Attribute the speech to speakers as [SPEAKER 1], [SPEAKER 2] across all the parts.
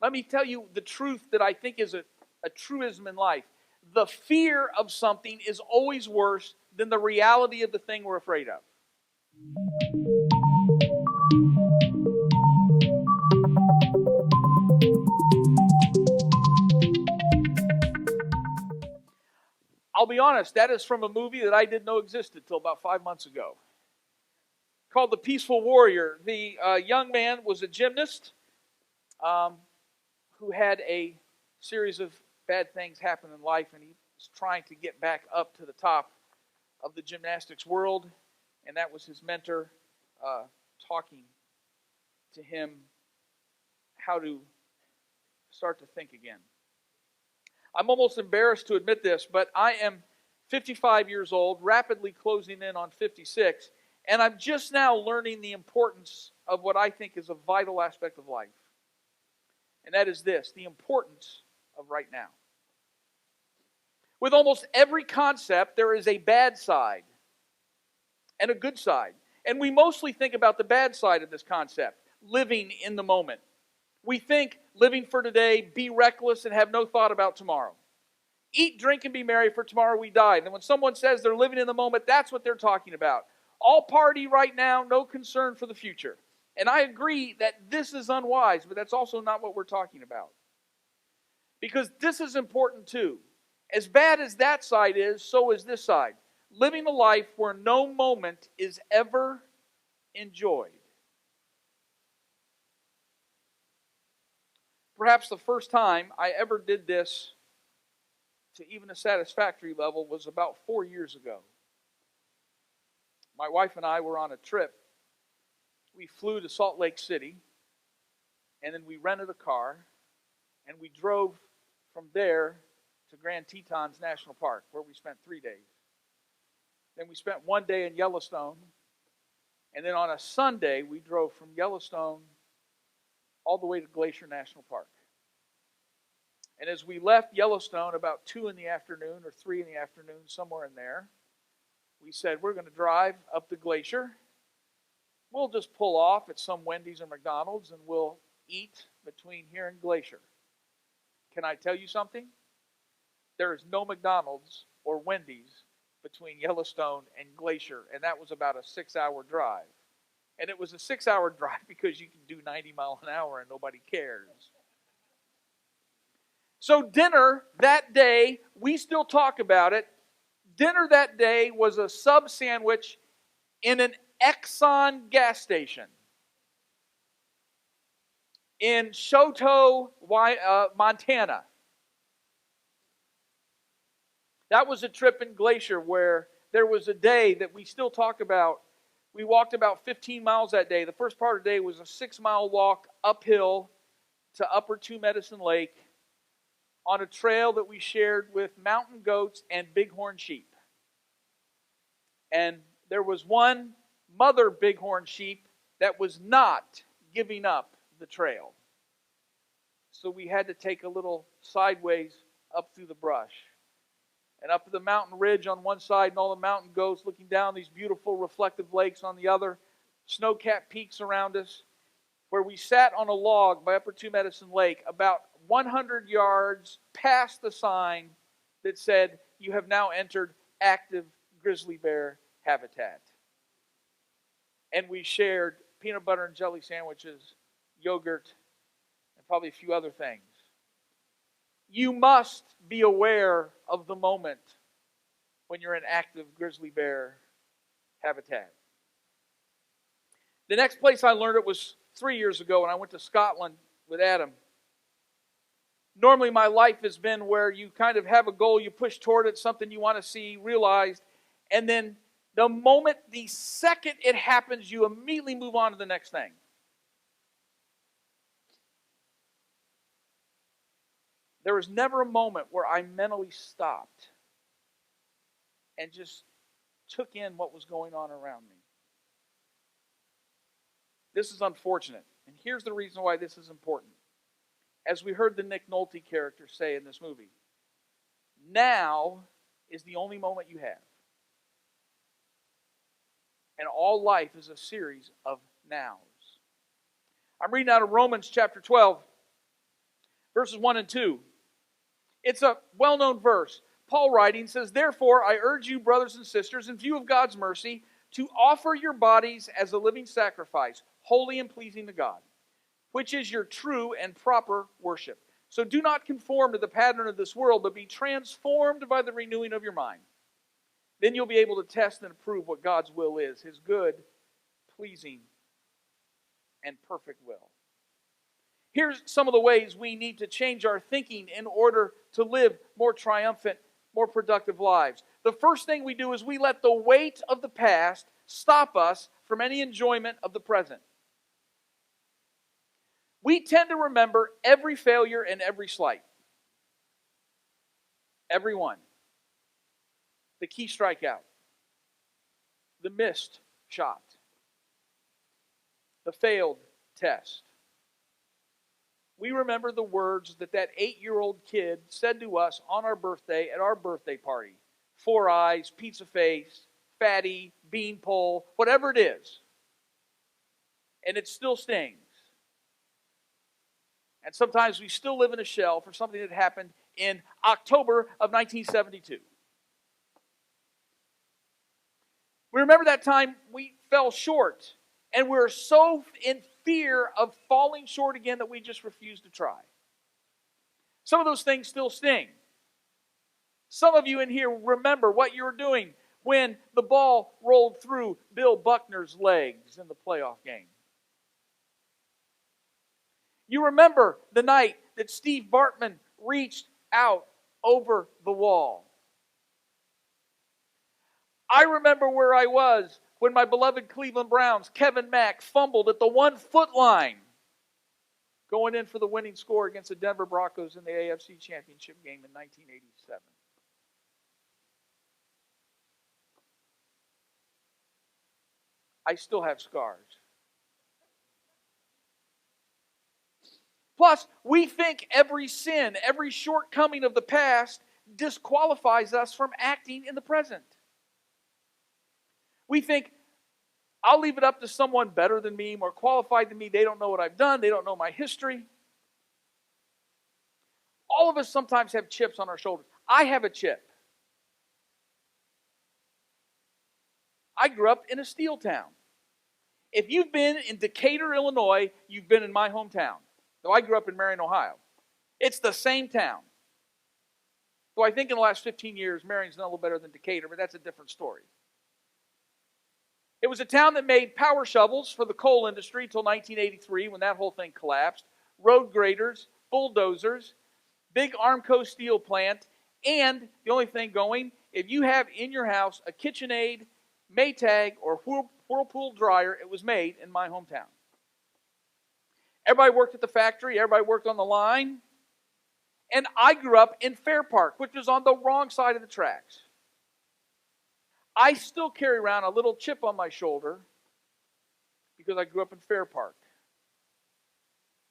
[SPEAKER 1] Let me tell you the truth that I think is a truism in life. The fear of something is always worse than the reality of the thing we're afraid of. I'll be honest, that is from a movie that I didn't know existed until about 5 months ago, called The Peaceful Warrior. The young man was a gymnast who had a series of bad things happen in life, and he was trying to get back up to the top of the gymnastics world, and that was his mentor talking to him how to start to think again. I'm almost embarrassed to admit this, but I am 55 years old, rapidly closing in on 56, and I'm just now learning the importance of what I think is a vital aspect of life. And that is this, the importance of right now. With almost every concept, there is a bad side and a good side. And we mostly think about the bad side of this concept, living in the moment. We think living for today, be reckless, and have no thought about tomorrow. Eat, drink, and be merry, for tomorrow we die. And when someone says they're living in the moment, that's what they're talking about. All party right now, no concern for the future. And I agree that this is unwise, but that's also not what we're talking about. Because this is important too. As bad as that side is, so is this side. Living a life where no moment is ever enjoyed. Perhaps the first time I ever did this to even a satisfactory level was about 4 years ago. My wife and I were on a trip. We flew to Salt Lake City, and then we rented a car, and we drove from there to Grand Tetons National Park, where we spent 3 days. Then we spent 1 day in Yellowstone, and then on a Sunday, we drove from Yellowstone all the way to Glacier National Park. And as we left Yellowstone about 2 in the afternoon or 3 in the afternoon, somewhere in there, we said, we're going to drive up the glacier. We'll just pull off at some Wendy's or McDonald's and we'll eat between here and Glacier. Can I tell you something? There is no McDonald's or Wendy's between Yellowstone and Glacier, and that was about a 6-hour drive. And it was a 6-hour drive because you can do 90 miles an hour and nobody cares. So dinner that day, we still talk about it. Dinner that day was a sub sandwich in an Exxon gas station in Choteau, Montana. That was a trip in Glacier where there was a day that we still talk about. We walked about 15 miles that day. The first part of the day was a 6-mile walk uphill to Upper Two Medicine Lake on a trail that we shared with mountain goats and bighorn sheep. And there was one mother bighorn sheep that was not giving up the trail. So we had to take a little sideways up through the brush. And up the mountain ridge on one side and all the mountain goats looking down these beautiful reflective lakes on the other, snow-capped peaks around us, where we sat on a log by Upper Two Medicine Lake about 100 yards past the sign that said, you have now entered active grizzly bear habitat. And we shared peanut butter and jelly sandwiches, yogurt, and probably a few other things. You must be aware of the moment when you're in active grizzly bear habitat. The next place I learned it was 3 years ago when I went to Scotland with Adam. Normally my life has been where you kind of have a goal, you push toward it, something you want to see realized, and then the second it happens, you immediately move on to the next thing. There was never a moment where I mentally stopped and just took in what was going on around me. This is unfortunate. And here's the reason why this is important. As we heard the Nick Nolte character say in this movie, now is the only moment you have. And all life is a series of nows. I'm reading out of Romans chapter 12. Verses 1 and 2. It's a well-known verse. Paul writing says, "Therefore I urge you, brothers and sisters, in view of God's mercy, to offer your bodies as a living sacrifice, holy and pleasing to God, which is your true and proper worship. So do not conform to the pattern of this world, but be transformed by the renewing of your mind. Then you'll be able to test and approve what God's will is, His good, pleasing, and perfect will." Here's some of the ways we need to change our thinking in order to live more triumphant, more productive lives. The first thing we do is we let the weight of the past stop us from any enjoyment of the present. We tend to remember every failure and every slight. Every one. The key strikeout. The missed shot. The failed test. We remember the words that 8-year-old kid said to us on our birthday at our birthday party. 4 eyes, pizza face, fatty, beanpole, whatever it is. And it still stings. And sometimes we still live in a shell for something that happened in October of 1972. We remember that time we fell short. And we're so in fear of falling short again that we just refuse to try. Some of those things still sting. Some of you in here remember what you were doing when the ball rolled through Bill Buckner's legs in the playoff game. You remember the night that Steve Bartman reached out over the wall. I remember where I was when my beloved Cleveland Browns, Kevin Mack, fumbled at the 1-foot line going in for the winning score against the Denver Broncos in the AFC Championship game in 1987. I still have scars. Plus, we think every sin, every shortcoming of the past disqualifies us from acting in the present. We think, I'll leave it up to someone better than me, more qualified than me. They don't know what I've done. They don't know my history. All of us sometimes have chips on our shoulders. I have a chip. I grew up in a steel town. If you've been in Decatur, Illinois, you've been in my hometown. Though I grew up in Marion, Ohio. It's the same town. So I think in the last 15 years, Marion's done a little better than Decatur, but that's a different story. It was a town that made power shovels for the coal industry until 1983 when that whole thing collapsed. Road graders, bulldozers, big Armco steel plant, and the only thing going, if you have in your house a KitchenAid, Maytag, or Whirlpool dryer, it was made in my hometown. Everybody worked at the factory, everybody worked on the line, and I grew up in Fair Park, which was on the wrong side of the tracks. I still carry around a little chip on my shoulder because I grew up in Fair Park.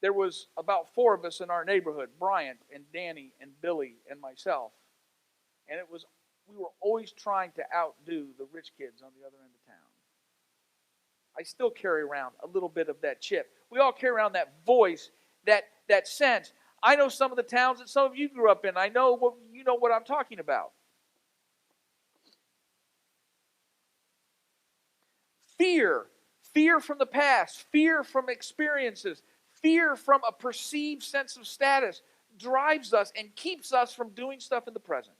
[SPEAKER 1] There was about 4 of us in our neighborhood, Bryant and Danny and Billy and myself. And we were always trying to outdo the rich kids on the other end of town. I still carry around a little bit of that chip. We all carry around that voice, that sense. I know some of the towns that some of you grew up in. I know you know what I'm talking about. Fear from the past, fear from experiences, fear from a perceived sense of status drives us and keeps us from doing stuff in the present.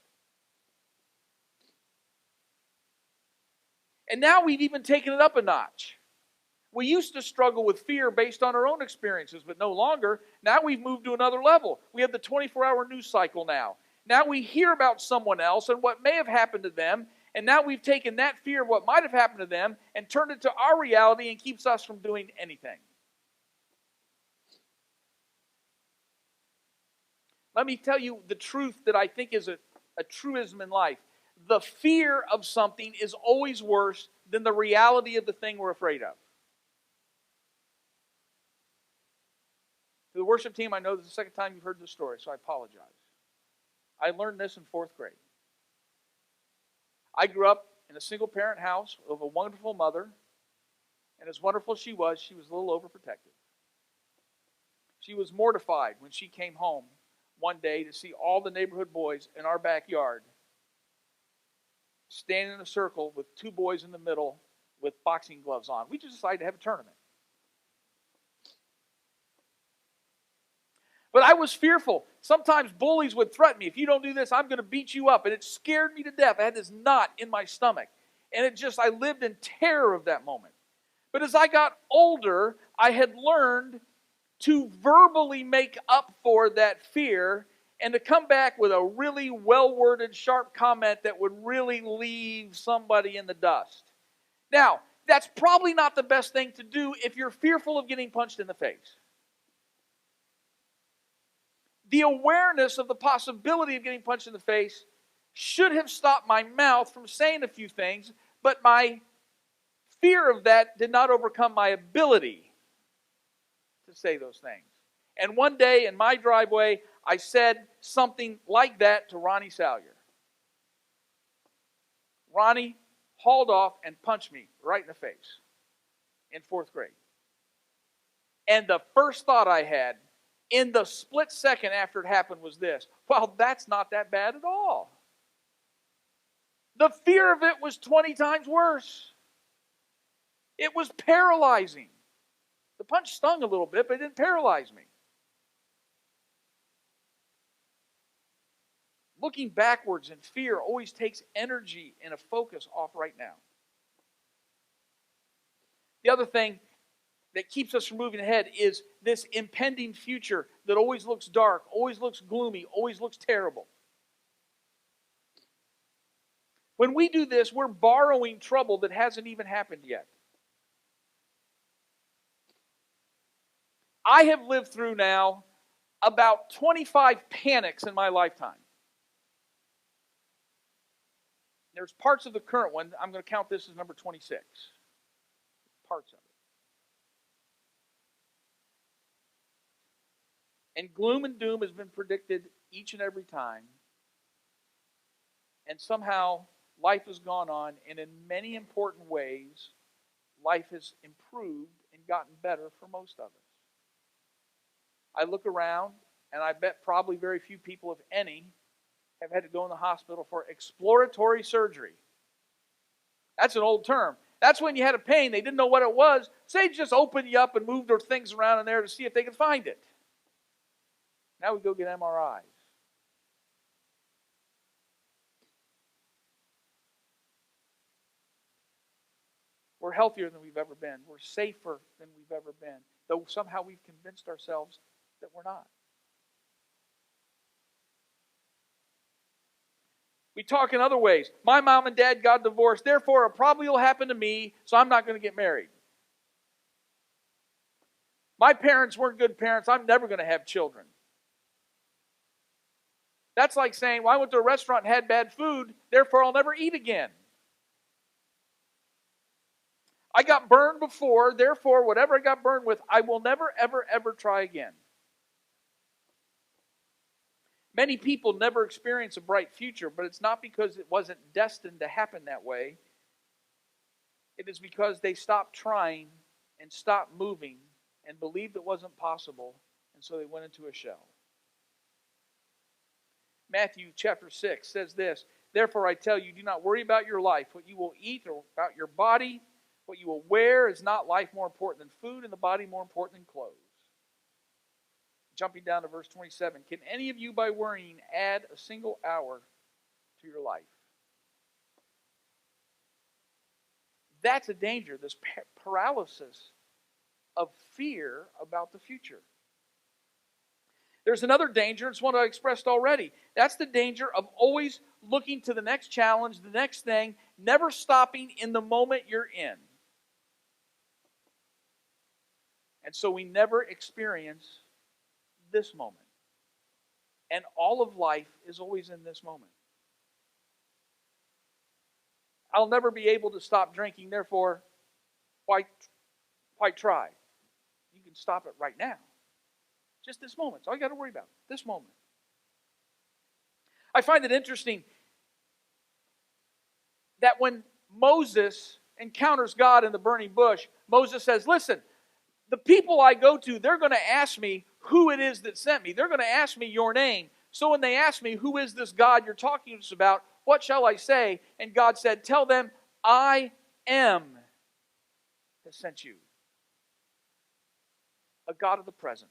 [SPEAKER 1] And now we've even taken it up a notch. We used to struggle with fear based on our own experiences, but no longer. Now we've moved to another level. We have the 24-hour news cycle now. Now we hear about someone else and what may have happened to them, and now we've taken that fear of what might have happened to them and turned it to our reality and keeps us from doing anything. Let me tell you the truth that I think is a truism in life. The fear of something is always worse than the reality of the thing we're afraid of. To the worship team, I know this is the second time you've heard this story, so I apologize. I learned this in 4th grade. I grew up in a single-parent house with a wonderful mother, and as wonderful as she was a little overprotective. She was mortified when she came home one day to see all the neighborhood boys in our backyard standing in a circle with two boys in the middle with boxing gloves on. We just decided to have a tournament. But I was fearful. Sometimes bullies would threaten me. If you don't do this, I'm going to beat you up. And it scared me to death. I had this knot in my stomach. And I lived in terror of that moment. But as I got older, I had learned to verbally make up for that fear and to come back with a really well-worded, sharp comment that would really leave somebody in the dust. Now, that's probably not the best thing to do if you're fearful of getting punched in the face. The awareness of the possibility of getting punched in the face should have stopped my mouth from saying a few things, but my fear of that did not overcome my ability to say those things. And one day in my driveway, I said something like that to Ronnie Salyer. Ronnie hauled off and punched me right in the face in 4th grade. And the first thought I had in the split second after it happened was this: well, that's not that bad at all. The fear of it was 20 times worse. It was paralyzing. The punch stung a little bit, but it didn't paralyze me. Looking backwards in fear always takes energy and a focus off right now. The other thing that keeps us from moving ahead is this impending future that always looks dark, always looks gloomy, always looks terrible. When we do this, we're borrowing trouble that hasn't even happened yet. I have lived through now about 25 panics in my lifetime. There's parts of the current one, I'm going to count this as number 26. Parts of it. And gloom and doom has been predicted each and every time. And somehow life has gone on, and in many important ways, life has improved and gotten better for most of us. I look around, and I bet probably very few people, if any, have had to go in the hospital for exploratory surgery. That's an old term. That's when you had a pain, they didn't know what it was, so they just opened you up and moved their things around in there to see if they could find it. Now we go get MRIs. We're healthier than we've ever been. We're safer than we've ever been, though somehow we've convinced ourselves that we're not. We talk in other ways. My mom and dad got divorced, therefore it probably will happen to me, so I'm not going to get married. My parents weren't good parents, I'm never going to have children. That's like saying, well, I went to a restaurant and had bad food, therefore I'll never eat again. I got burned before, therefore whatever I got burned with, I will never, ever, ever try again. Many people never experience a bright future, but it's not because it wasn't destined to happen that way. It is because they stopped trying and stopped moving and believed it wasn't possible, and so they went into a shell. Matthew chapter 6 says this: therefore I tell you, do not worry about your life, what you will eat, or about your body, what you will wear. Is not life more important than food, and the body more important than clothes? Jumping down to verse 27, can any of you by worrying add a single hour to your life? That's a danger, this paralysis of fear about the future. There's another danger, it's one I expressed already. That's the danger of always looking to the next challenge, the next thing, never stopping in the moment you're in. And so we never experience this moment. And all of life is always in this moment. I'll never be able to stop drinking, therefore, why try? You can stop it right now. Just this moment. That's all you got to worry about. This moment. I find it interesting that when Moses encounters God in the burning bush, Moses says, listen, the people I go to, they're going to ask me, who it is that sent me. They're going to ask me your name. So when they ask me, who is this God you're talking to us about, what shall I say? And God said, tell them, I am has sent you. A God of the present.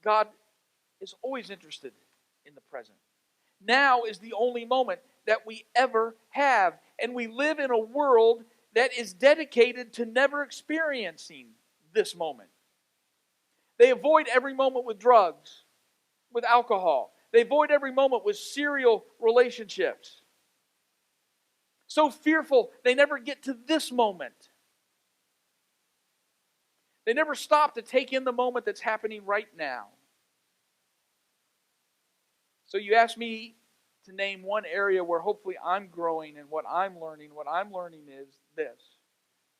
[SPEAKER 1] God is always interested in the present. Now is the only moment that we ever have. And we live in a world that is dedicated to never experiencing this moment. They avoid every moment with drugs, with alcohol. They avoid every moment with serial relationships. So fearful, they never get to this moment. They never stop to take in the moment that's happening right now. So you ask me to name one area where hopefully I'm growing and what I'm learning. What I'm learning is this.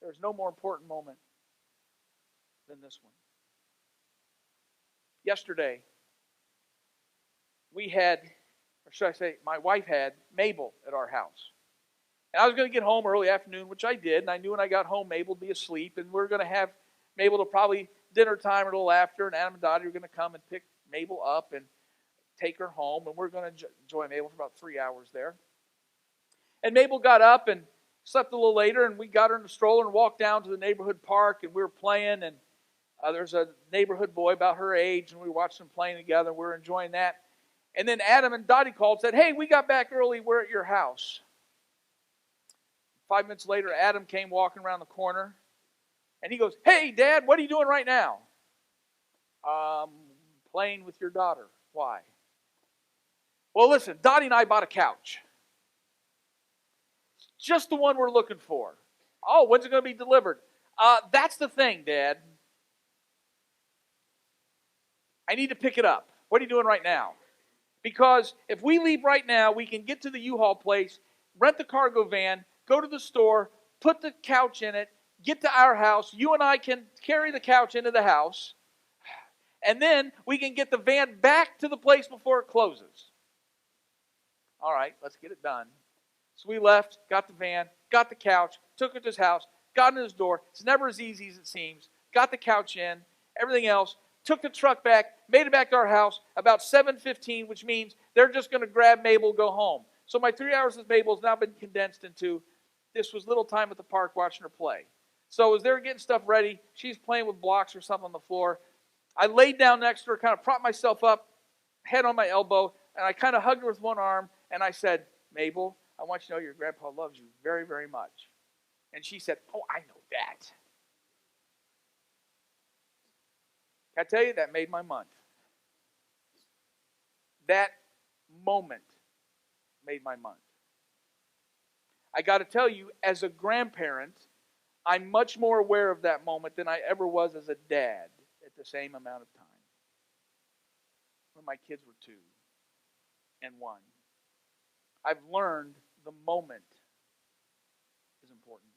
[SPEAKER 1] There's no more important moment than this one. Yesterday, we had, or should I say, my wife had Mabel at our house. And I was going to get home early afternoon, which I did, and I knew when I got home Mabel would be asleep, and we were going to have Mabel till probably dinner time or a little after, and Adam and Dottie were going to come and pick Mabel up and take her home, and we're going to enjoy Mabel for about 3 hours there. And Mabel got up and slept a little later, and we got her in the stroller and walked down to the neighborhood park, and we were playing, and there's a neighborhood boy about her age, and we watched them playing together, and we were enjoying that. And then Adam and Dottie called and said, hey, we got back early, we're at your house. 5 minutes later, Adam came walking around the corner, and he goes, hey, Dad, what are you doing right now? Playing with your daughter. Why? Well, listen, Dottie and I bought a couch. Just the one we're looking for. Oh, when's it going to be delivered? That's the thing, Dad. I need to pick it up. What are you doing right now? Because if we leave right now, we can get to the U-Haul place, rent the cargo van, go to the store, put the couch in it, get to our house. You and I can carry the couch into the house, and then we can get the van back to the place before it closes. All right, let's get it done. So we left, got the van, got the couch, took it to his house, got in his door. It's never as easy as it seems. Got the couch in, everything else. Took the truck back, made it back to our house about 7:15, which means they're just going to grab Mabel, go home. So my 3 hours with Mabel has now been condensed into this was little time at the park watching her play. So as they were getting stuff ready, she's playing with blocks or something on the floor. I laid down next to her, kind of propped myself up, head on my elbow, and I kind of hugged her with one arm, and I said, Mabel, I want you to know your grandpa loves you very, very much. And she said, oh, I know that. Can I tell you, that made my month. That moment made my month. I got to tell you, as a grandparent, I'm much more aware of that moment than I ever was as a dad at the same amount of time. When my kids were 2 and 1. I've learned the moment is important.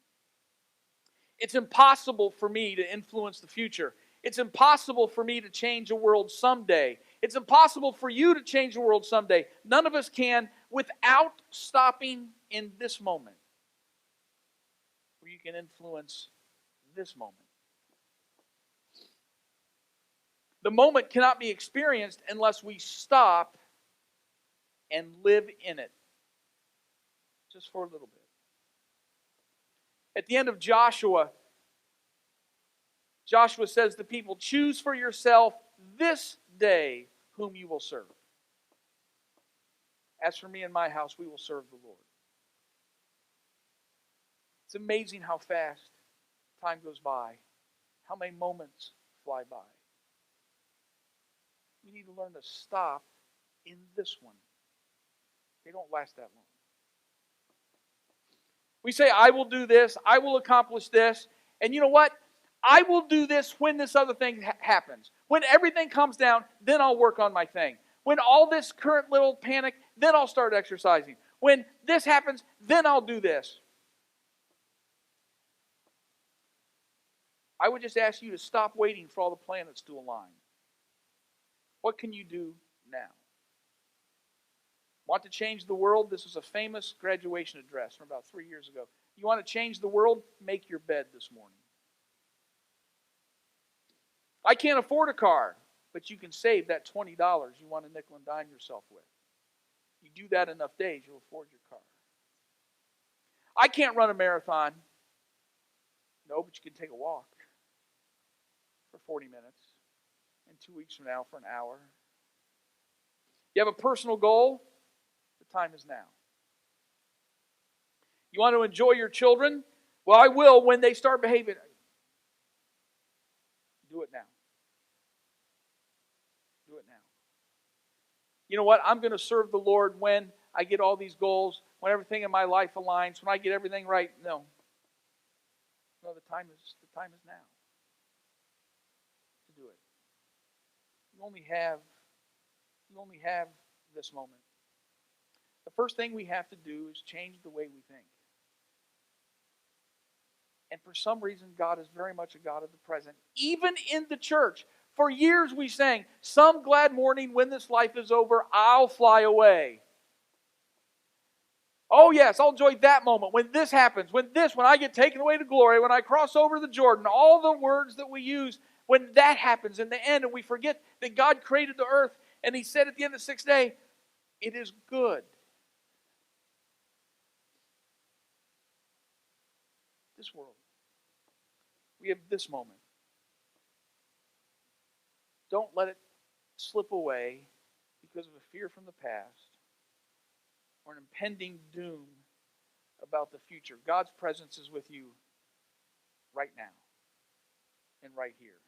[SPEAKER 1] It's impossible for me to influence the future. It's impossible for me to change the world someday. It's impossible for you to change the world someday. None of us can without stopping in this moment where you can influence this moment. The moment cannot be experienced unless we stop and live in it. Just for a little bit. At the end of Joshua, Joshua says to the people, choose for yourself this day whom you will serve. As for me and my house, we will serve the Lord. It's amazing how fast time goes by, how many moments fly by. We need to learn to stop in this one. They don't last that long. We say, I will do this, I will accomplish this, and you know what? I will do this when this other thing happens. When everything comes down, then I'll work on my thing. When all this current little panic, then I'll start exercising. When this happens, then I'll do this. I would just ask you to stop waiting for all the planets to align. What can you do now? Want to change the world? This was a famous graduation address from about 3 years ago. You want to change the world? Make your bed this morning. I can't afford a car, but you can save that $20 you want to nickel and dime yourself with. You do that enough days, you'll afford your car. I can't run a marathon. No, but you can take a walk for 40 minutes. And 2 weeks from now for an hour. You have a personal goal? The time is now. You want to enjoy your children? Well, I will when they start behaving. Do it now. Do it now. You know what? I'm going to serve the Lord when I get all these goals, when everything in my life aligns, when I get everything right. No. No, the time is now to do it. You only have this moment. The first thing we have to do is change the way we think. And for some reason, God is very much a God of the present. Even in the church. For years we sang, "Some glad morning when this life is over, I'll fly away." Oh yes, I'll enjoy that moment when this happens, when I get taken away to glory, when I cross over the Jordan, all the words that we use, when that happens in the end and we forget that God created the earth and He said at the end of the sixth day, it is good. This world. We have this moment. Don't let it slip away because of a fear from the past or an impending doom about the future. God's presence is with you right now and right here.